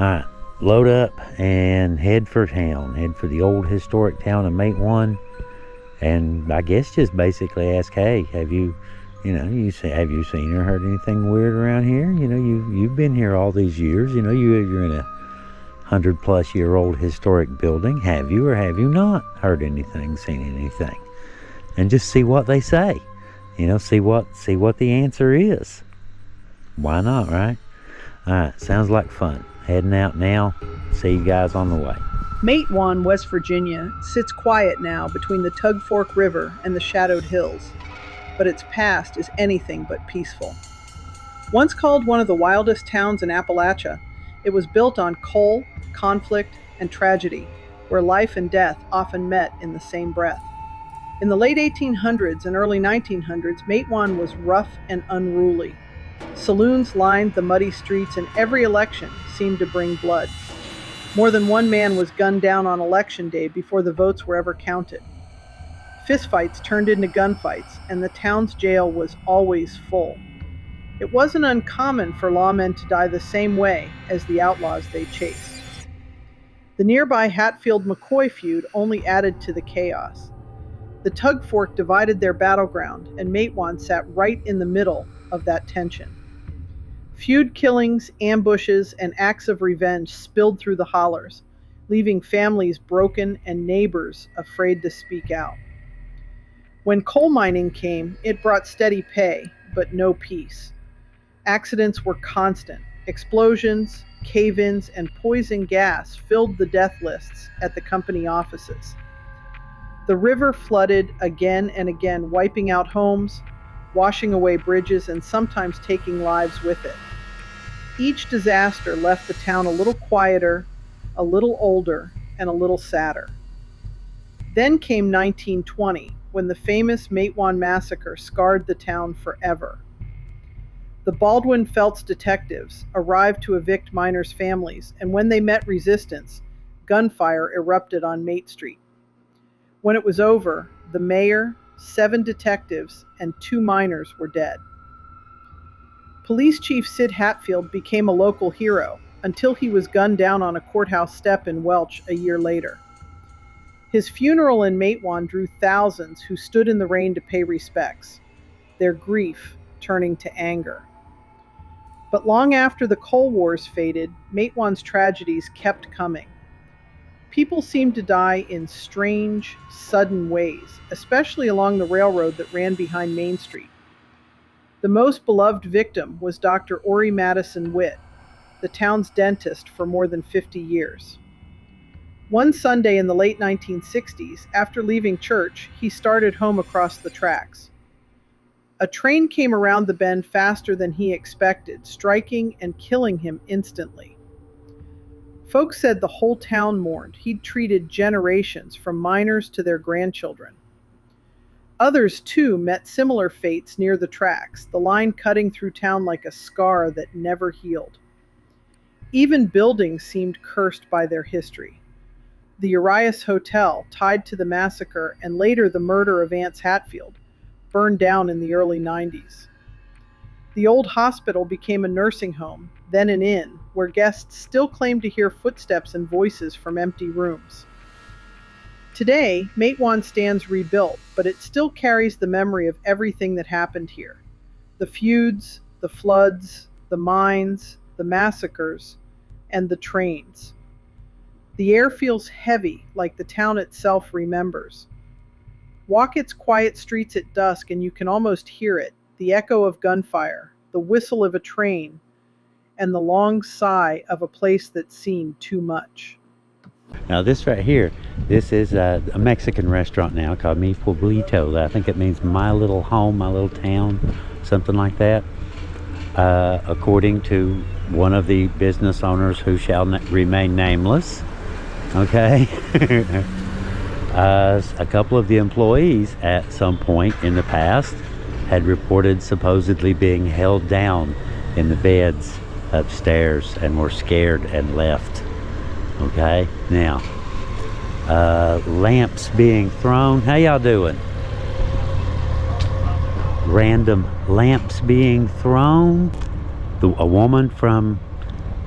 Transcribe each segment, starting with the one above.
Alright, load up and head for town. Head for the old historic town of Matewan. And I guess just basically ask, hey, have you seen or heard anything weird around here? You've been here all these years. You're in a 100-plus-year-old historic building. Have you or have you not heard anything, seen anything? And just see what they say. See what the answer is. Why not, right? All right, sounds like fun. Heading out now. See you guys on the way. Matewan, West Virginia, sits quiet now between the Tug Fork River and the shadowed hills, but its past is anything but peaceful. Once called one of the wildest towns in Appalachia, it was built on coal, conflict, and tragedy, where life and death often met in the same breath. In the late 1800s and early 1900s, Matewan was rough and unruly. Saloons lined the muddy streets, and every election seemed to bring blood. More than one man was gunned down on election day before the votes were ever counted. Fistfights turned into gunfights, and the town's jail was always full. It wasn't uncommon for lawmen to die the same way as the outlaws they chased. The nearby Hatfield-McCoy feud only added to the chaos. The Tug Fork divided their battleground, and Matewan sat right in the middle of that tension. Feud killings, ambushes, and acts of revenge spilled through the hollers, leaving families broken and neighbors afraid to speak out. When coal mining came, it brought steady pay, but no peace. Accidents were constant. Explosions, cave-ins, and poison gas filled the death lists at the company offices. The river flooded again and again, wiping out homes, washing away bridges, and sometimes taking lives with it. Each disaster left the town a little quieter, a little older, and a little sadder. Then came 1920, when the famous Matewan massacre scarred the town forever. The Baldwin Felts detectives arrived to evict miners' families, and when they met resistance, gunfire erupted on Mate Street. When it was over, the mayor, 7 detectives, and 2 miners were dead. Police Chief Sid Hatfield became a local hero until he was gunned down on a courthouse step in Welch a year later. His funeral in Matewan drew thousands who stood in the rain to pay respects, their grief turning to anger. But long after the coal wars faded, Matewan's tragedies kept coming. People seemed to die in strange, sudden ways, especially along the railroad that ran behind Main Street. The most beloved victim was Dr. Ori Madison Witt, the town's dentist for more than 50 years. One Sunday in the late 1960s, after leaving church, he started home across the tracks. A train came around the bend faster than he expected, striking and killing him instantly. Folks said the whole town mourned. He'd treated generations, from miners to their grandchildren. Others, too, met similar fates near the tracks, the line cutting through town like a scar that never healed. Even buildings seemed cursed by their history. The Urias Hotel, tied to the massacre and later the murder of Vance Hatfield, burned down in the early 90s. The old hospital became a nursing home, then an inn, where guests still claimed to hear footsteps and voices from empty rooms. Today, Matewan stands rebuilt, but it still carries the memory of everything that happened here. The feuds, the floods, the mines, the massacres, and the trains. The air feels heavy, like the town itself remembers. Walk its quiet streets at dusk and you can almost hear it, the echo of gunfire, the whistle of a train, and the long sigh of a place that's seen too much. Now this right here, this is a Mexican restaurant now called Mi Pueblito. I think it means my little home, my little town, something like that. According to one of the business owners who shall remain nameless. Okay. A couple of the employees at some point in the past had reported supposedly being held down in the beds upstairs and were scared and left. Okay, now lamps being thrown. How y'all doing? Random lamps being thrown. A woman from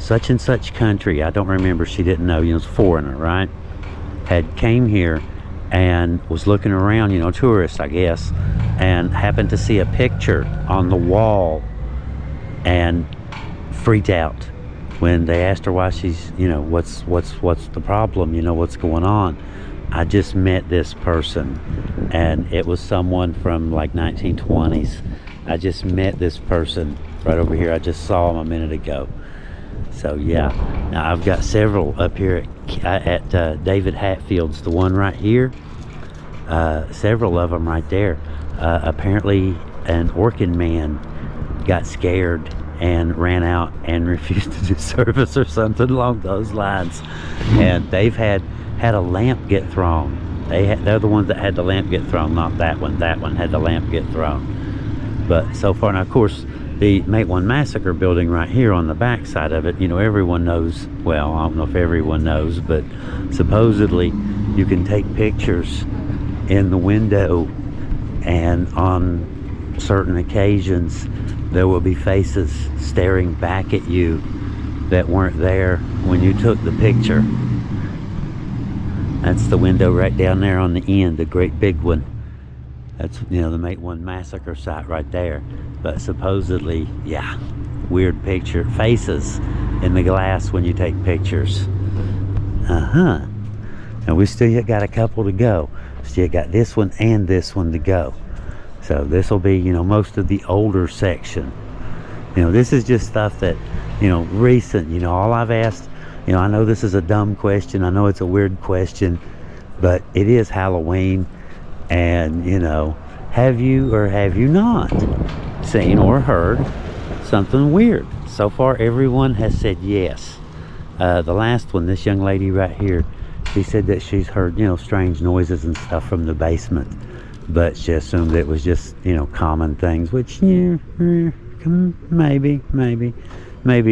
such and such country, I don't remember, she didn't know, you know, it's a foreigner, right? Had came here and was looking around, you know, tourist, I guess, and happened to see a picture on the wall and freaked out when they asked her why she's, you know, what's the problem, you know, what's going on. I just met this person, and it was someone from like 1920s. I just met this person right over here. I just saw him a minute ago. So yeah, now I've got several up here at David Hatfield's, the one right here, several of them right there. Apparently an Orkin man got scared and ran out and refused to do service or something along those lines, and they've had a lamp get thrown. They're the ones that had the lamp get thrown, not that one. That one had the lamp get thrown. But so far, now of course the Matewan Massacre building right here on the back side of it, you know, everyone knows, well, I don't know if everyone knows, but supposedly you can take pictures in the window, and on certain occasions there will be faces staring back at you that weren't there when you took the picture. That's the window right down there on the end, the great big one. That's, you know, the Matewan Massacre site right there. But supposedly, yeah, weird picture, faces in the glass when you take pictures. And we still got a couple to go. Still got this one and this one to go. So this will be, you know, most of the older section. You know, this is just stuff that, you know, recent. You know, all I've asked, you know, I know this is a dumb question. I know it's a weird question, but it is Halloween. And, you know, have you or have you not seen or heard something weird? So far, everyone has said yes. The last one, this young lady right here, she said that she's heard, you know, strange noises and stuff from the basement, but she assumed it was just, you know, common things, which, yeah, maybe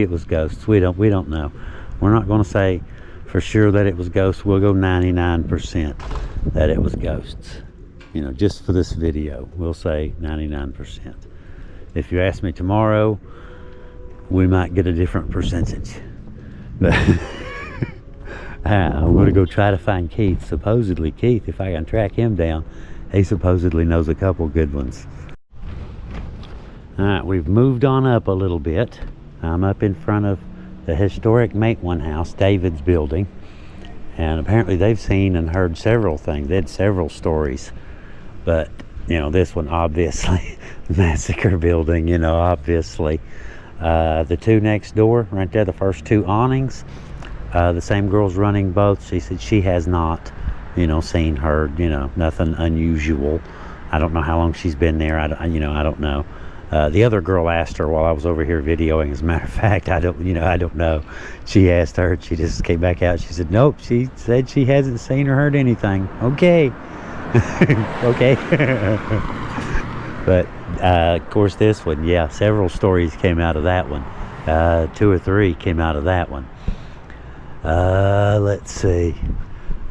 it was ghosts. We don't know. We're not going to say for sure that it was ghosts. We'll go 99% that it was ghosts. You know, just for this video, we'll say 99%. If you ask me tomorrow, we might get a different percentage. But I'm going to go try to find Keith. Supposedly, Keith, if I can track him down, he supposedly knows a couple good ones. Alright, we've moved on up a little bit. I'm up in front of the historic Matewan house, David's building. And apparently they've seen and heard several things. They had several stories. But, you know, this one, obviously, massacre building, you know, obviously. The two next door, right there, the first two awnings, the same girl's running both. She said she has not, you know, seen, heard, you know, nothing unusual. I don't know how long she's been there. I don't know. The other girl asked her while I was over here videoing. As a matter of fact, I don't know. She asked her, she just came back out. She said, nope, she said she hasn't seen or heard anything. Okay. Okay. But of course this one, yeah, several stories came out of that one. 2 or 3 came out of that one. Let's see.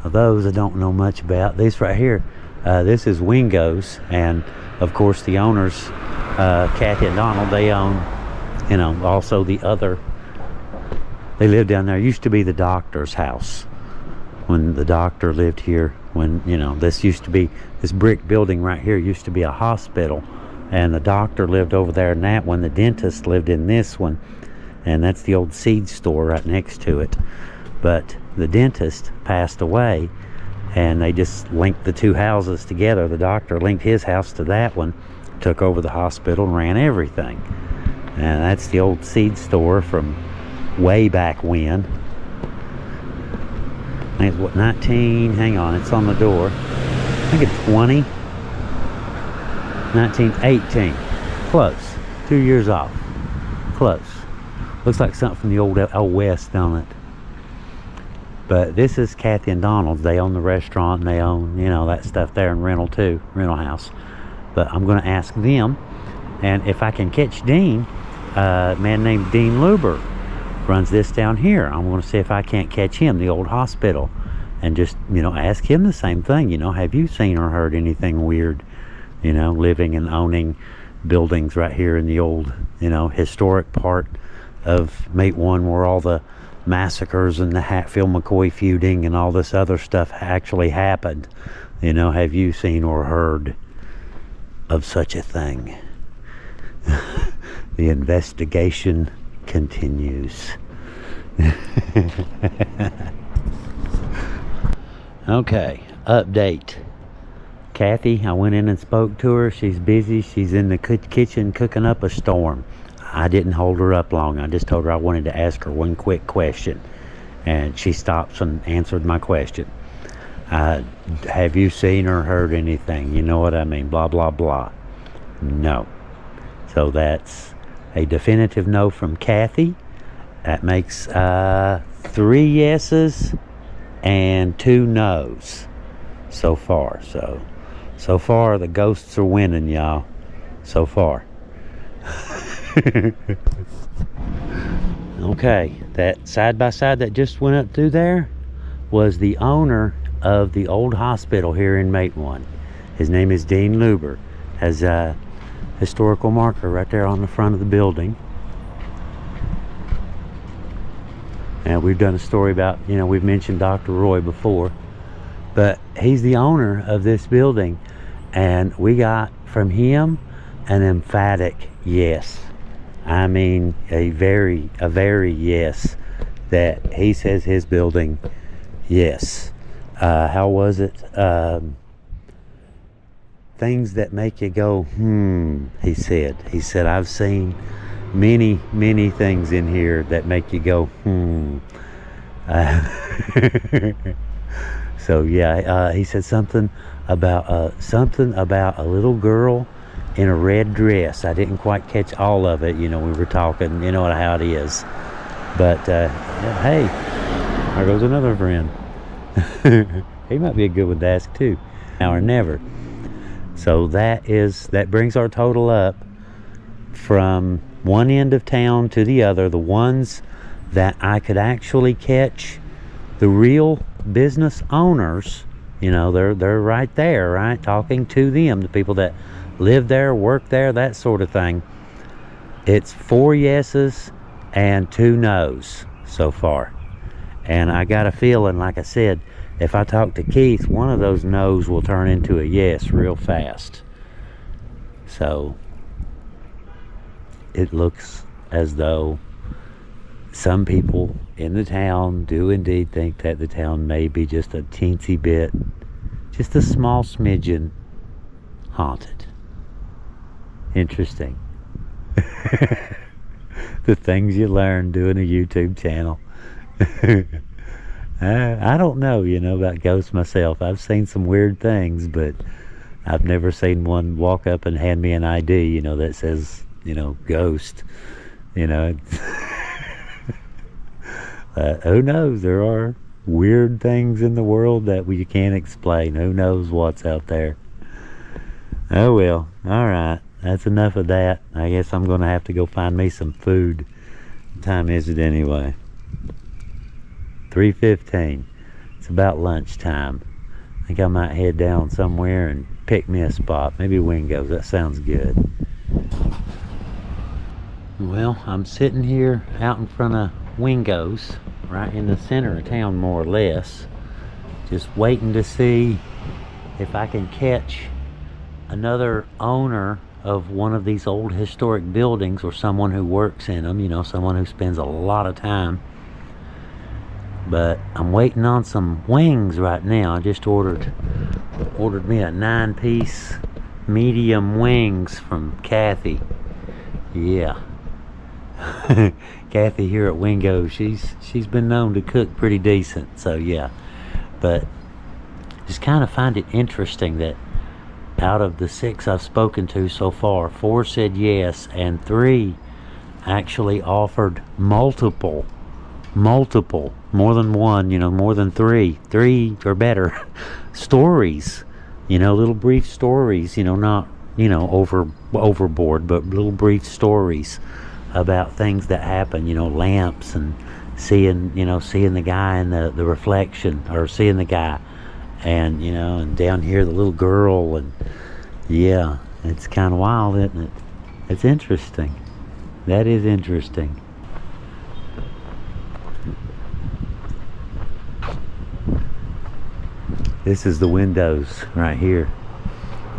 Those I don't know much about. This right here, this is Wingo's, and of course the owners, Kathy and Donald, they own, you know, also the other, they live down there. Used to be the doctor's house when the doctor lived here. When, you know, this used to be, this brick building right here used to be a hospital, and the doctor lived over there in that one. The dentist lived in this one, and that's the old seed store right next to it. But the dentist passed away, and they just linked the two houses together. The doctor linked his house to that one, took over the hospital, and ran everything. And that's the old seed store from way back when. I think it's what, 19, hang on, it's on the door. I think it's 20. 1918. Close. 2 years off. Close. Looks like something from the old West, don't it? But this is Kathy and Donald's. They own the restaurant, and they own, you know, that stuff there, and rental too, rental house. But I'm going to ask them, and if I can catch Dean, a man named Dean Luber runs this down here. I'm going to see if I can't catch him, the old hospital, and just, you know, ask him the same thing. You know, have you seen or heard anything weird, you know, living and owning buildings right here in the old, you know, historic part Matewan, where all the massacres and the Hatfield McCoy feuding and all this other stuff actually happened. You know, have you seen or heard of such a thing? The investigation continues. Okay, update. Kathy, I went in and spoke to her. She's busy. She's in the kitchen cooking up a storm. I didn't hold her up long. I just told her I wanted to ask her one quick question. And she stops and answered my question. Have you seen or heard anything? You know what I mean? Blah, blah, blah. No. So that's a definitive no from Kathy. That makes 3 yeses and 2 no's so far. So far the ghosts are winning, y'all. So far. Okay, that side by side that just went up through there was the owner of the old hospital here in Matewan. His name is Dean Luber. Has a historical marker right there on the front of the building. And we've done a story about, you know, we've mentioned Dr. Roy before, but he's the owner of this building, and we got from him an emphatic yes. I mean, a very yes, that he says his building, yes. How was it? Things that make you go, he said. He said, I've seen many things in here that make you go, So yeah, he said something about a little girl in a red dress. I didn't quite catch all of it. You know, we were talking, you know how it is. But hey, there goes another friend. He might be a good one to ask too. Now or never. So that brings our total up from one end of town to the other. The ones that I could actually catch, the real business owners, you know, they're right there, right, talking to them, the people that live there, work there, that sort of thing. It's 4 yeses and 2 no's so far. And I got a feeling, like I said, if I talk to Keith, one of those no's will turn into a yes real fast. So it looks as though some people in the town do indeed think that the town may be just a teensy bit, just a small smidgen haunted. Interesting. The things you learn doing a YouTube channel. I don't know, you know, about ghosts myself. I've seen some weird things, but I've never seen one walk up and hand me an ID, you know, that says, you know, ghost. You know, who knows? There are weird things in the world that we can't explain. Who knows what's out there? Oh well, alright. That's enough of that. I guess I'm going to have to go find me some food. What time is it anyway? 3:15. It's about lunchtime. I think I might head down somewhere and pick me a spot. Maybe Wingo's. That sounds good. Well, I'm sitting here out in front of Wingo's, right in the center of town more or less, just waiting to see if I can catch another owner of one of these old historic buildings, or someone who works in them, you know, someone who spends a lot of time. But I'm waiting on some wings right now. I just ordered me a 9-piece medium wings from Kathy. Yeah. Kathy here at Wingo, she's been known to cook pretty decent, so yeah. But just kind of find it interesting that out of the 6 I've spoken to so far, 4 said yes, and 3 actually offered multiple, more than one, you know, more than 3 or better stories, you know, little brief stories, you know, not, you know, overboard, but little brief stories about things that happen, you know, lamps and seeing the guy in the reflection, or seeing the guy, and, you know, and down here the little girl, and yeah, it's kind of wild, isn't it? It's interesting. That is interesting. This is the windows right here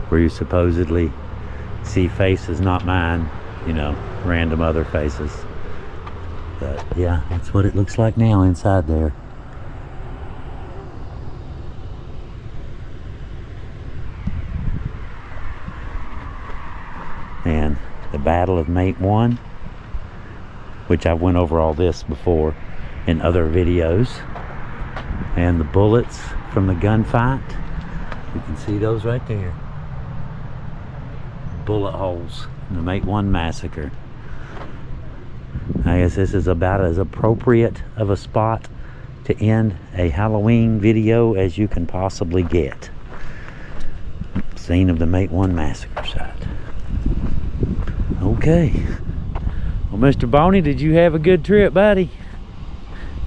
where you supposedly see faces, not mine, you know, random other faces. But yeah, that's what it looks like now inside there. And the Battle of Matewan, which I've went over all this before in other videos. And the bullets from the gunfight, you can see those right there. Bullet holes in the Matewan massacre. I guess this is about as appropriate of a spot to end a Halloween video as you can possibly get. Scene of the Matewan massacre site. Okay. Well, Mr. Boney, did you have a good trip, buddy?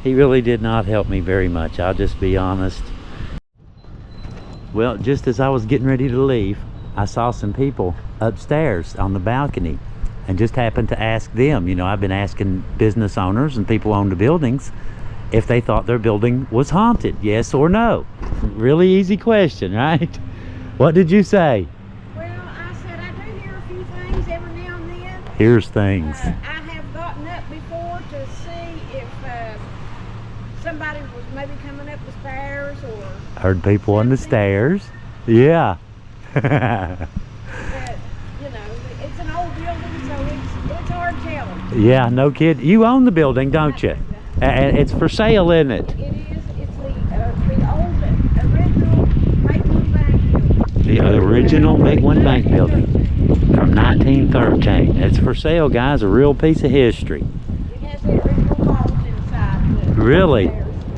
He really did not help me very much, I'll just be honest. Well, just as I was getting ready to leave, I saw some people upstairs on the balcony and just happened to ask them. You know, I've been asking business owners and people who own the buildings if they thought their building was haunted, yes or no. Really easy question, right? What did you say? Well, I said I do hear a few things every now and then. Here's things. I have gotten up before to see if somebody was maybe coming up the stairs or... Heard people on the stairs. Yeah. But, you know, it's an old building, so it's hard telling. Yeah, no kid. You own the building, don't you? And it's for sale, isn't it? It is. It's the old, original Matewan Bank building. The original Matewan Bank building from 1913. It's for sale, guys. A real piece of history. It has the original vault inside. Really?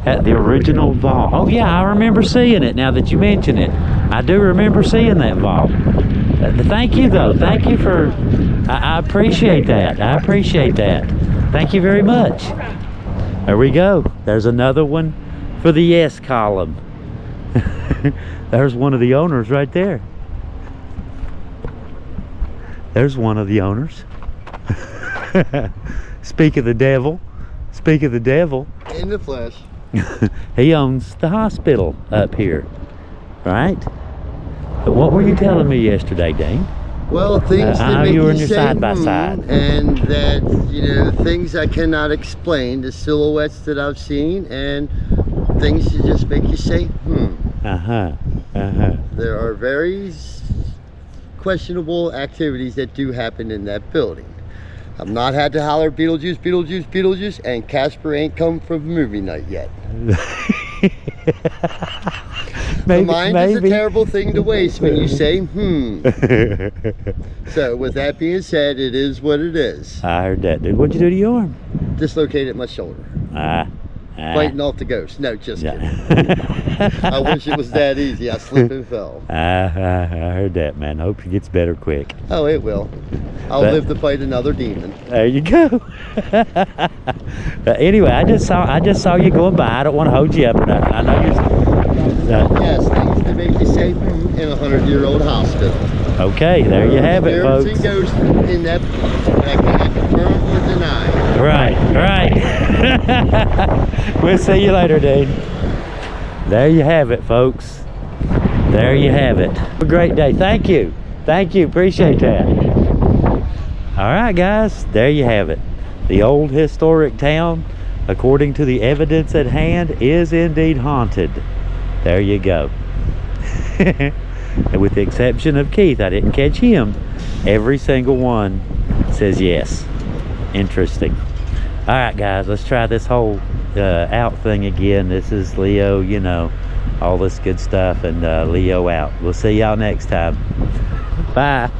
At the original vault. Oh yeah, I remember seeing it now that you mention it. I do remember seeing that vault. Thank you though. Thank you for, I appreciate that. I appreciate that. Thank you very much. There we go. There's another one for the yes column. There's one of the owners right there. There's one of the owners. Speak of the devil. Speak of the devil. In the flesh. He owns the hospital up here, right? But what were you telling me yesterday, Dane? Well, things that make you were in you your say, side by side. and that, you know, things I cannot explain, the silhouettes that I've seen, and things that just make you say, There are very questionable activities that do happen in that building. I've not had to holler Beetlejuice, Beetlejuice, Beetlejuice, and Casper ain't come from movie night yet. The mind is a terrible thing to waste when you say, So, with that being said, it is what it is. I heard that, dude. What'd you do to your arm? Dislocated my shoulder. Fighting off the ghost. No, just kidding. I wish it was that easy. I slipped and fell. I heard that, man. Hope it gets better quick. Oh, it will. I'll live to fight another demon. There you go. But anyway, I just saw you going by. I don't want to hold you up or nothing. I know you're. Yes, things to make you say in a 100-year-old hospital. Okay, there you have it, folks. Spirits and ghosts in that I can confirm or deny. Right. We'll see you later, dude. There you have it, folks. There you have it. Have a great day. Thank you. Thank you. Appreciate that. All right, guys. There you have it. The old historic town, according to the evidence at hand, is indeed haunted. There you go. And with the exception of Keith, I didn't catch him. Every single one says yes. Interesting. All right, guys, let's try this whole out thing again. This is Leo, you know, all this good stuff, and Leo out. We'll see y'all next time. Bye.